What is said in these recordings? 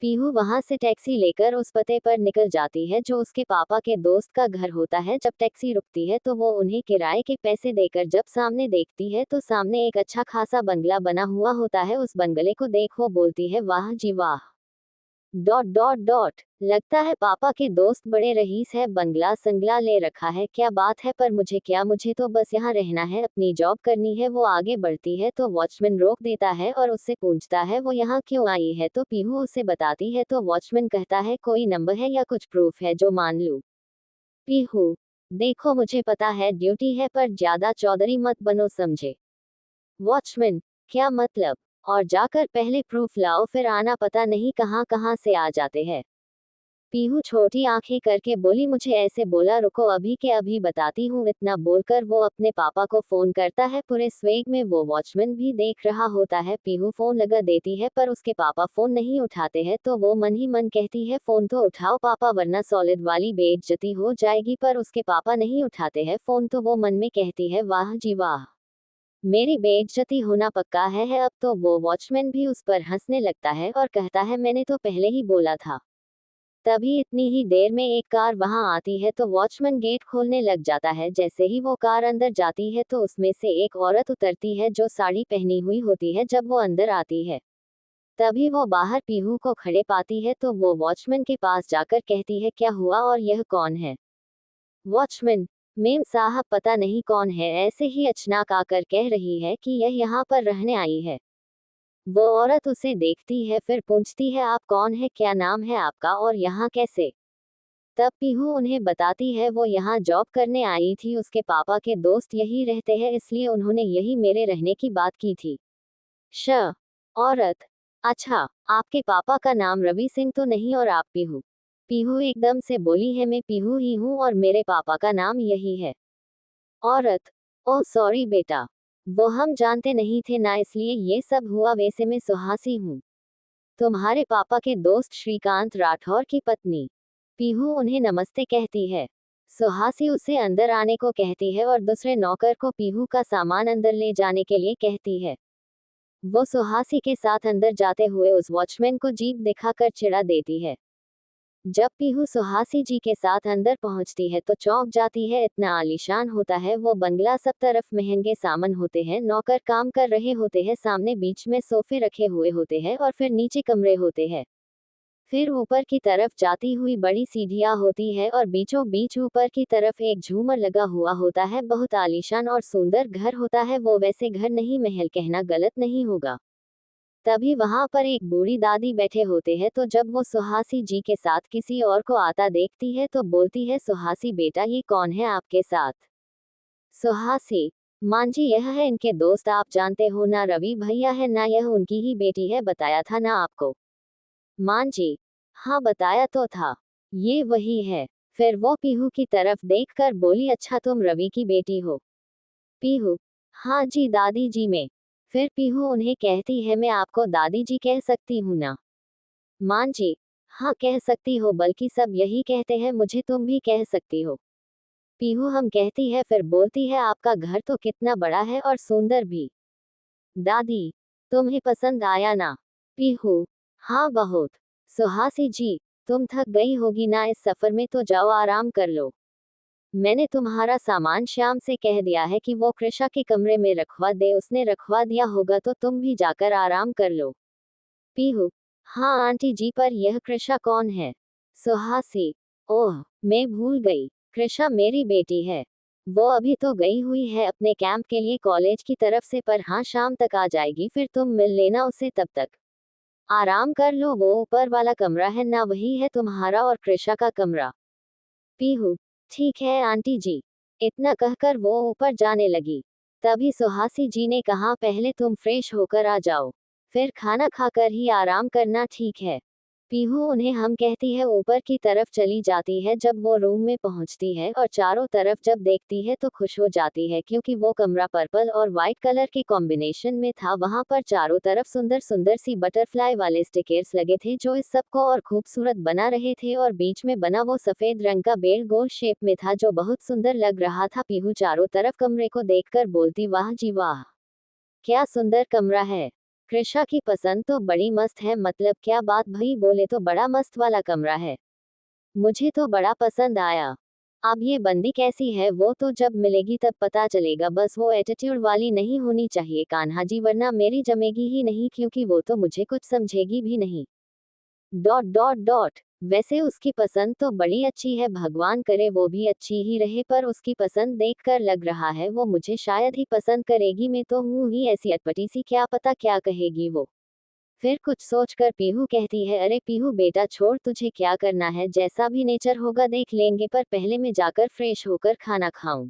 पीहू वहां से टैक्सी लेकर उस पते पर निकल जाती है जो उसके पापा के दोस्त का घर होता है। जब टैक्सी रुकती है तो वो उन्हें किराए के पैसे देकर जब सामने देखती है तो सामने एक अच्छा खासा बंगला बना हुआ होता है। उस बंगले को देख वो बोलती है, वाह जी वाह, डॉट डॉट डॉट, लगता है पापा के दोस्त बड़े रईस है, बंगला संगला ले रखा है, क्या बात है। पर मुझे क्या, मुझे तो बस यहाँ रहना है, अपनी जॉब करनी है। वो आगे बढ़ती है तो वॉचमैन रोक देता है और उससे पूछता है वो यहाँ क्यों आई है। तो पीहू उसे बताती है तो वॉचमैन कहता है कोई नंबर है या कुछ प्रूफ है जो मान लूं। पीहू, देखो मुझे पता है ड्यूटी है पर ज्यादा चौधरी मत बनो समझे। वॉचमैन, क्या मतलब? और जाकर पहले प्रूफ लाओ, फिर आना पता नहीं कहाँ कहाँ से आ जाते हैं। पीहू छोटी आंखें करके बोली, मुझे ऐसे बोला, रुको अभी के अभी बताती हूँ। इतना बोलकर वो अपने पापा को फोन करता है। पूरे स्वेग में वो वॉचमैन भी देख रहा होता है। पीहू फोन लगा देती है पर उसके पापा फोन नहीं उठाते हैं तो वो मन ही मन कहती है फोन तो उठाओ पापा वरना सॉलिड वाली बेइज्जती हो जाएगी। पर उसके पापा नहीं उठाते हैं फोन तो वो मन में कहती है, वाह जी वाह, मेरी बेइज्जती होना पक्का है। अब तो वो वॉचमैन भी उस पर हंसने लगता है और कहता है मैंने तो पहले ही बोला था। तभी इतनी ही देर में एक कार वहां आती है तो वॉचमैन गेट खोलने लग जाता है। जैसे ही वो कार अंदर जाती है तो उसमें से एक औरत उतरती है जो साड़ी पहनी हुई होती है। जब वो अंदर आती है तभी वो बाहर पीहू को खड़े पाती है तो वो वॉचमैन के पास जाकर कहती है, क्या हुआ और यह कौन है? वॉचमैन, मेम साहब पता नहीं कौन है, ऐसे ही अचानक आकर कह रही है कि यह यहाँ पर रहने आई है। वो औरत उसे देखती है फिर पूछती है, आप कौन है, क्या नाम है आपका और यहाँ कैसे? तब पीहू उन्हें बताती है वो यहाँ जॉब करने आई थी, उसके पापा के दोस्त यही रहते हैं इसलिए उन्होंने यही मेरे रहने की बात की थी। श औरत, अच्छा, आपके पापा का नाम रवि सिंह तो नहीं और आप पीहू? पीहू एकदम से बोली है, मैं पीहू ही हूँ और मेरे पापा का नाम यही है। औरत, ओह सॉरी बेटा, वो हम जानते नहीं थे ना इसलिए ये सब हुआ, वैसे मैं सुहासी हूँ, तुम्हारे पापा के दोस्त श्रीकांत राठौर की पत्नी। पीहू उन्हें नमस्ते कहती है। सुहासी उसे अंदर आने को कहती है और दूसरे नौकर को पीहू का सामान अंदर ले जाने के लिए कहती है। वो सुहासी के साथ अंदर जाते हुए उस वॉचमैन को जीप दिखाकर चिढ़ा देती है। जब पीहू सुहासी जी के साथ अंदर पहुंचती है तो चौंक जाती है, इतना आलीशान होता है वो बंगला, सब तरफ महंगे सामान होते हैं, नौकर काम कर रहे होते हैं, सामने बीच में सोफे रखे हुए होते हैं और फिर नीचे कमरे होते हैं। फिर ऊपर की तरफ जाती हुई बड़ी सीढ़ियां होती है और बीचों बीच ऊपर की तरफ एक झूमर लगा हुआ होता है। बहुत आलीशान और सुंदर घर होता है वो, वैसे घर नहीं महल कहना गलत नहीं होगा। तभी वहां पर एक बूढ़ी दादी बैठे होते हैं तो जब वो सुहासी जी के साथ किसी और को आता देखती है तो बोलती है, सुहासी बेटा ये कौन है आपके साथ? सुहासी, मां जी यह है इनके दोस्त, आप जानते हो ना, रवि भैया है ना, यह उनकी ही बेटी है, बताया था ना आपको? मां जी, हाँ बताया तो था, ये वही है। फिर वो पीहू की तरफ देखकर बोली, अच्छा तुम रवि की बेटी हो? पीहू, हाँ जी दादी जी मैं। फिर पीहू उन्हें कहती है, मैं आपको दादी जी कह सकती हूँ ना? मां जी, हाँ कह सकती हो, बल्कि सब यही कहते हैं, मुझे तुम भी कह सकती हो। पीहू हम कहती है, फिर बोलती है, आपका घर तो कितना बड़ा है और सुंदर भी। दादी, तुम्हें पसंद आया ना? पीहू, हाँ बहुत। सुहासी जी, तुम थक गई होगी ना इस सफर में, तो जाओ आराम कर लो। मैंने तुम्हारा सामान श्याम से कह दिया है कि वो कृषा के कमरे में रखवा दे, उसने रखवा दिया होगा तो तुम भी जाकर आराम कर लो। पीहू, हाँ आंटी जी, पर यह कृषा कौन है? सुहासी, ओह मैं भूल गई, कृषा मेरी बेटी है। वो अभी तो गई हुई है अपने कैंप के लिए कॉलेज की तरफ से, पर हाँ शाम तक आ जाएगी, फिर तुम मिल लेना उसे, तब तक आराम कर लो। वो ऊपर वाला कमरा है ना, वही है तुम्हारा और कृषा का कमरा। पीहू, ठीक है आंटी जी। इतना कहकर वो ऊपर जाने लगी। तभी सुहासी जी ने कहा, पहले तुम फ्रेश होकर आ जाओ, फिर खाना खाकर ही आराम करना, ठीक है? पीहू उन्हें हम कहती है ऊपर की तरफ चली जाती है। जब वो रूम में पहुंचती है और चारों तरफ जब देखती है तो खुश हो जाती है क्योंकि वो कमरा पर्पल और वाइट कलर के कॉम्बिनेशन में था। वहां पर चारों तरफ सुंदर सुंदर सी बटरफ्लाई वाले स्टिकर्स लगे थे जो इस सबको और खूबसूरत बना रहे थे, और बीच में बना वो सफेद रंग का बेल गोल शेप में था जो बहुत सुंदर लग रहा था। पीहू चारों तरफ कमरे को देखकर बोलती, वाह जी वाह, क्या सुंदर कमरा है। कृषा की पसंद तो बड़ी मस्त है, मतलब क्या बात भई, बोले तो बड़ा मस्त वाला कमरा है। मुझे तो बड़ा पसंद आया। अब ये बंदी कैसी है वो तो जब मिलेगी तब पता चलेगा, बस वो एटीट्यूड वाली नहीं होनी चाहिए कान्हा जी, वरना मेरी जमेगी ही नहीं, क्योंकि वो तो मुझे कुछ समझेगी भी नहीं। Dot dot dot. वैसे उसकी पसंद तो बड़ी अच्छी है, भगवान करे वो भी अच्छी ही रहे, पर उसकी पसंद देखकर लग रहा है वो मुझे शायद ही पसंद करेगी। मैं तो हूँ ही ऐसी अटपटी सी, क्या पता क्या कहेगी वो। फिर कुछ सोचकर पीहू कहती है, अरे पीहू बेटा छोड़, तुझे क्या करना है, जैसा भी नेचर होगा देख लेंगे, पर पहले मैं जाकर फ्रेश होकर खाना खाऊं,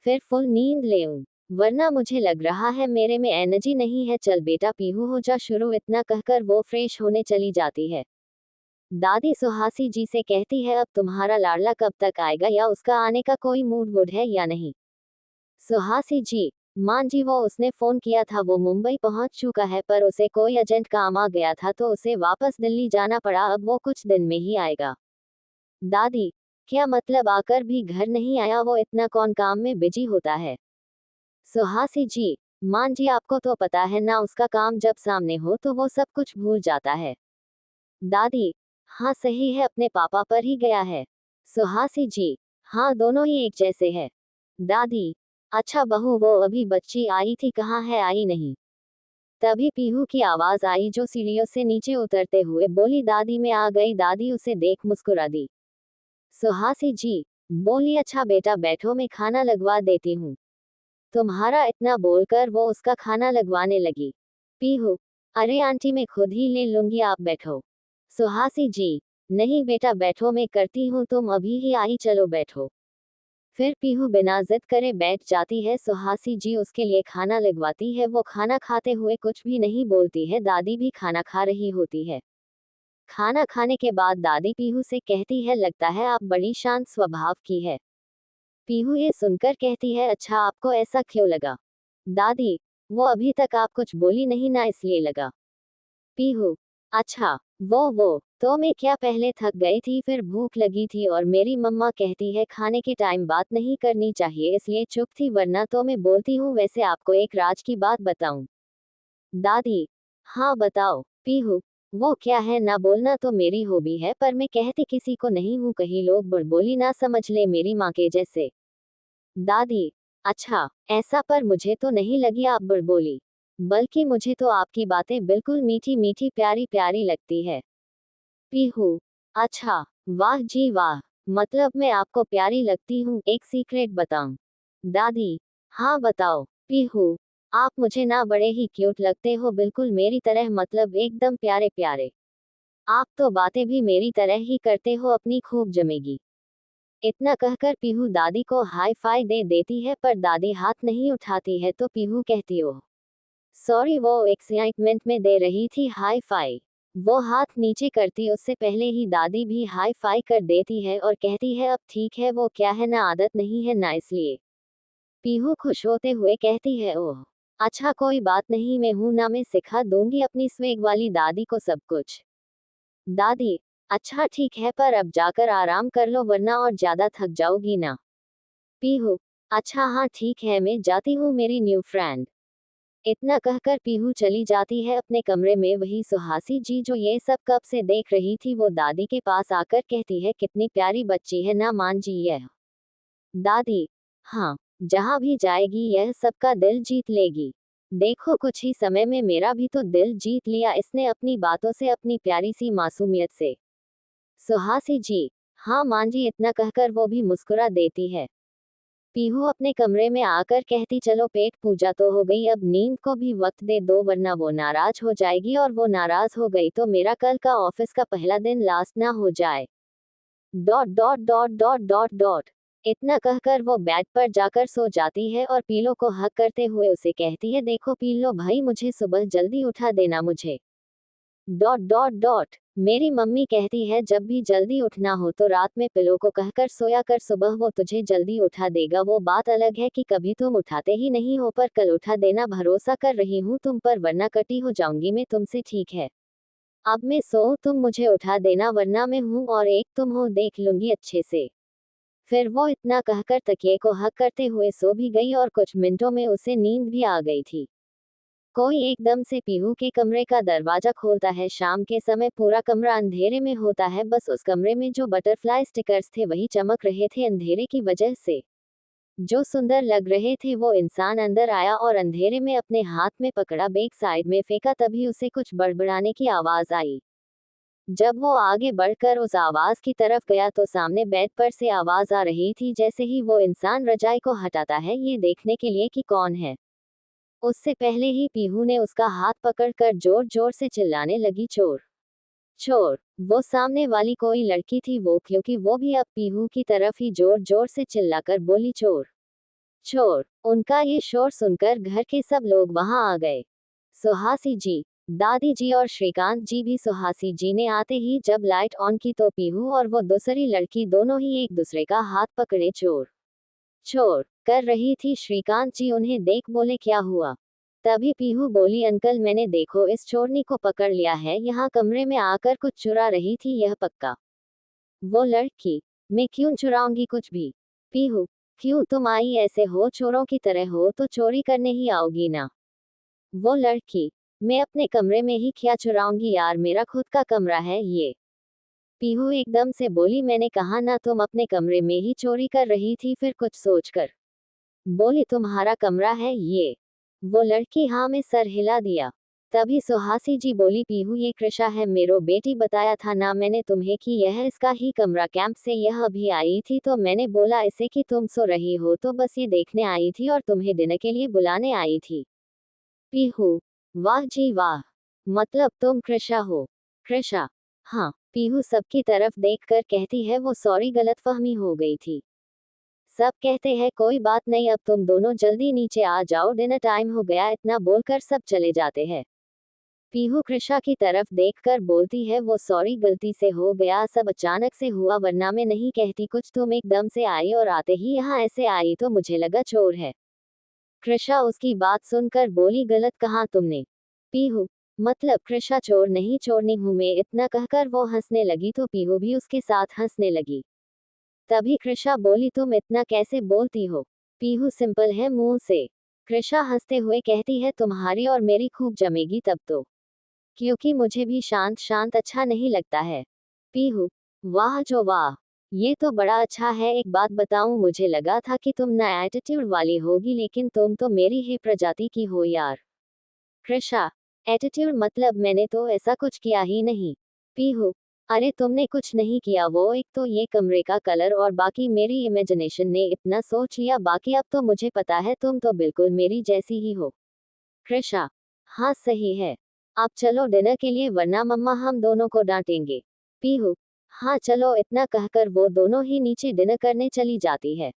फिर फुल नींद लेऊं, वरना मुझे लग रहा है मेरे में एनर्जी नहीं है। चल बेटा पीहू हो जा शुरू, इतना कहकर वो फ्रेश होने चली जाती है। दादी सुहासी जी से कहती है, अब तुम्हारा लाडला कब तक आएगा, या उसका आने का कोई मूड वूड है या नहीं। सुहासी जी, मां जी वो उसने फोन किया था, वो मुंबई पहुंच चुका है, पर उसे कोई अर्जेंट काम आ गया था तो उसे वापस दिल्ली जाना पड़ा, अब वो कुछ दिन में ही आएगा। दादी, क्या मतलब आकर भी घर नहीं आया, वो इतना कौन काम में बिजी होता है। सुहासी जी, मां जी आपको तो पता है ना, उसका काम जब सामने हो तो वो सब कुछ भूल जाता है। दादी, हाँ सही है, अपने पापा पर ही गया है। सुहासी जी, हाँ दोनों ही एक जैसे है। दादी, अच्छा बहू वो अभी बच्ची आई थी, कहाँ है, आई नहीं। तभी पीहू की आवाज आई जो सीढ़ियों से नीचे उतरते हुए बोली, दादी मैं आ गई। दादी उसे देख मुस्कुरा दी। सुहासी जी बोली, अच्छा बेटा बैठो, मैं खाना लगवा देती हूँ। तुम्हारा इतना बोलकर वो उसका खाना लगवाने लगी। पीहू, अरे आंटी मैं खुद ही ले लूंगी, आप बैठो। सुहासी जी, नहीं बेटा बैठो, मैं करती हूँ, तुम अभी ही आई, चलो बैठो। फिर पीहू बिना जिद करे बैठ जाती है। सुहासी जी उसके लिए खाना लगवाती है, वो खाना खाते हुए कुछ भी नहीं बोलती है। दादी भी खाना खा रही होती है। खाना खाने के बाद दादी पीहू से कहती है, लगता है आप बड़ी शांत स्वभाव की है। पीहू ये सुनकर कहती है, अच्छा आपको ऐसा क्यों लगा। दादी, वो अभी तक आप कुछ बोली नहीं ना, इसलिए लगा। पीहू, अच्छा, वो तो मैं क्या पहले थक गई थी, फिर भूख लगी थी, और मेरी मम्मा कहती है खाने के टाइम बात नहीं करनी चाहिए, इसलिए चुप थी, वरना तो मैं बोलती हूँ। वैसे आपको एक राज की बात बताऊं। दादी, हाँ बताओ। पीहू, वो क्या है, ना बोलना तो मेरी हॉबी है, पर मैं कहती किसी को नहीं हूँ, कहीं लोग बुड़बोली ना समझ ले मेरी माँ के जैसे। दादी, अच्छा ऐसा, पर मुझे तो नहीं लगी आप बुड़बोली, बल्कि मुझे तो आपकी बातें बिल्कुल मीठी मीठी प्यारी प्यारी लगती है। पीहू, अच्छा, वाह जी वाह, मतलब मैं आपको प्यारी लगती हूँ, एक सीक्रेट बताऊं। दादी, हाँ बताओ। पीहू, आप मुझे ना बड़े ही क्यूट लगते हो, बिल्कुल मेरी तरह, मतलब एकदम प्यारे प्यारे। आप तो बातें भी मेरी तरह ही करते हो, अपनी खूब जमेगी। इतना कहकर पीहू दादी को हाई फाई दे देती है, पर दादी हाथ नहीं उठाती है तो पीहू कहती, ओह सॉरी, वो एक्साइटमेंट में दे रही थी हाई फाई। वो हाथ नीचे करती उससे पहले ही दादी भी हाई फाई कर देती है और कहती है, अब ठीक है, वो क्या है ना, आदत नहीं है ना, इसलिए। पीहू खुश होते हुए कहती है, ओह अच्छा कोई बात नहीं, मैं हूं ना, मैं सिखा दूंगी अपनी स्वेग वाली दादी को सब कुछ। दादी, अच्छा ठीक है, पर अब जाकर आराम कर लो, वरना और ज्यादा थक जाओगी ना। पीहू, अच्छा हाँ ठीक है, मैं जाती हूँ मेरी न्यू फ्रेंड। इतना कहकर पीहू चली जाती है अपने कमरे में। वही सुहासी जी जो ये सब कब से देख रही थी, वो दादी के पास आकर कहती है, कितनी प्यारी बच्ची है ना मान जी यह। दादी, हाँ, जहाँ भी जाएगी यह सबका दिल जीत लेगी। देखो कुछ ही समय में मेरा भी तो दिल जीत लिया इसने अपनी बातों से, अपनी प्यारी सी मासूमियत से। सुहासी जी, हाँ मान जी, इतना कहकर वो भी मुस्कुरा देती है। पीहू अपने कमरे में आकर कहती, चलो पेट पूजा तो हो गई, अब नींद को भी वक्त दे दो, वरना वो नाराज हो जाएगी, और वो नाराज हो गई तो मेरा कल का ऑफिस का पहला दिन लास्ट ना हो जाए। Dot dot dot dot dot dot. इतना कहकर वो बेड पर जाकर सो जाती है और पीलो को हक करते हुए उसे कहती है, देखो पीलो भाई, मुझे सुबह जल्दी उठा देना मुझे। Dot dot dot. मेरी मम्मी कहती है जब भी जल्दी उठना हो तो रात में पिलो को कहकर सोया कर, सुबह वो तुझे जल्दी उठा देगा। वो बात अलग है कि कभी तुम उठाते ही नहीं हो, पर कल उठा देना, भरोसा कर रही हूँ तुम पर, वरना कटी हो जाऊंगी मैं तुमसे, ठीक है। अब मैं सोऊं, तुम मुझे उठा देना, वरना मैं हूँ और एक तुम हो, देख लूंगी अच्छे से। फिर वो इतना कहकर तकिए को हक करते हुए सो भी गई और कुछ मिनटों में उसे नींद भी आ गई थी। कोई एकदम से पीहू के कमरे का दरवाजा खोलता है। शाम के समय पूरा कमरा अंधेरे में होता है, बस उस कमरे में जो बटरफ्लाई स्टिकर्स थे वही चमक रहे थे अंधेरे की वजह से। जो सुंदर लग रहे थे। वो इंसान अंदर आया और अंधेरे में अपने हाथ में पकड़ा बैग साइड में फेंका, तभी उसे कुछ बड़बड़ाने की आवाज आई। जब वो आगे बढ़कर उस आवाज की तरफ गया तो सामने बेड पर से आवाज आ रही थी। जैसे ही वो इंसान रजाई को हटाता है ये देखने के लिए कि कौन है, उससे पहले ही पीहू ने उसका हाथ पकड़कर जोर जोर से चिल्लाने लगी, चोर चोर। वो सामने वाली कोई लड़की थी, वो क्योंकि वो भी अब पीहू की तरफ ही जोर जोर से चिल्लाकर बोली, चोर चोर। उनका ये शोर सुनकर घर के सब लोग वहां आ गए। सुहासी जी, दादी जी और श्रीकांत जी भी। सुहासी जी ने आते ही जब लाइट ऑन की तो पीहू और वो दूसरी लड़की दोनों ही एक दूसरे का हाथ पकड़े चोर चोर कर रही थी। श्रीकांत जी उन्हें देख बोले, क्या हुआ? तभी पीहू बोली, अंकल मैंने देखो इस चोरनी को पकड़ लिया है, यहाँ कमरे में आकर कुछ चुरा रही थी, यह पक्का। वो लड़की, मैं क्यों चुराऊंगी कुछ भी? पीहू, क्यों तुम आई ऐसे हो, चोरों की तरह हो तो चोरी करने ही आओगी ना? वो लड़की, मैं अपने कमरे में ही क्या चुराऊंगी यार, मेरा खुद का कमरा है ये। पीहू एकदम से बोली, मैंने कहा ना तुम अपने कमरे में ही चोरी कर रही थी। फिर कुछ सोचकर बोली, तुम्हारा कमरा है ये? वो लड़की हाँ में सर हिला दिया। तभी सुहासी जी बोली, पीहू ये कृषा है, मेरो बेटी बताया था ना मैंने तुम्हें कि यह इसका ही कमरा, कैंप से यह अभी आई थी तो मैंने बोला इसे कि तुम सो रही हो तो बस ये देखने आई थी और तुम्हें डिनर के लिए बुलाने आई थी। पीहू, वाह जी वाह, मतलब तुम कृषा हो? कृषा, हाँ। पीहू सबकी तरफ देखकर कहती है, वो सॉरी गलतफहमी हो गई थी। सब कहते हैं कोई बात नहीं, अब तुम दोनों जल्दी नीचे आ जाओ, डिनर टाइम हो गया, इतना बोलकर सब चले जाते हैं। पीहू कृषा की तरफ देखकर बोलती है, वो सॉरी गलती से हो गया, सब अचानक से हुआ, वरना मैं नहीं कहती कुछ, तुम एकदम से आई और आते ही यहाँ ऐसे आई तो मुझे लगा चोर है। कृषा उसकी बात सुनकर बोली, गलत कहा तुमने? पीहू, मतलब कृषा चोर नहीं, चोरनी हूं मैं, इतना कहकर वो हंसने लगी तो पीहू भी उसके साथ हंसने लगी। तभी कृषा बोली, तुम इतना कैसे बोलती हो? पीहू, सिंपल है मुंह से। कृषा हंसते हुए कहती है, तुम्हारी और मेरी खूब जमेगी तब तो, क्योंकि मुझे भी शांत शांत अच्छा नहीं लगता है। पीहू, वाह जो वाह, ये तो बड़ा अच्छा है। एक बात बताऊं, मुझे लगा था कि तुम ना एटीट्यूड वाली होगी, लेकिन तुम तो मेरी ही प्रजाति की हो यार। कृषा, एटीट्यूड मतलब मैंने तो ऐसा कुछ किया ही नहीं। पीहू, अरे तुमने कुछ नहीं किया, वो एक तो ये कमरे का कलर और बाकी मेरी इमेजिनेशन ने इतना सोच लिया, बाकी अब तो मुझे पता है तुम तो बिल्कुल मेरी जैसी ही हो। कृषा, हाँ सही है। आप चलो डिनर के लिए, वरना मम्मा हम दोनों को डांटेंगे। पीहू, हाँ चलो, इतना कहकर वो दोनों ही नीचे डिनर करने चली जाती है।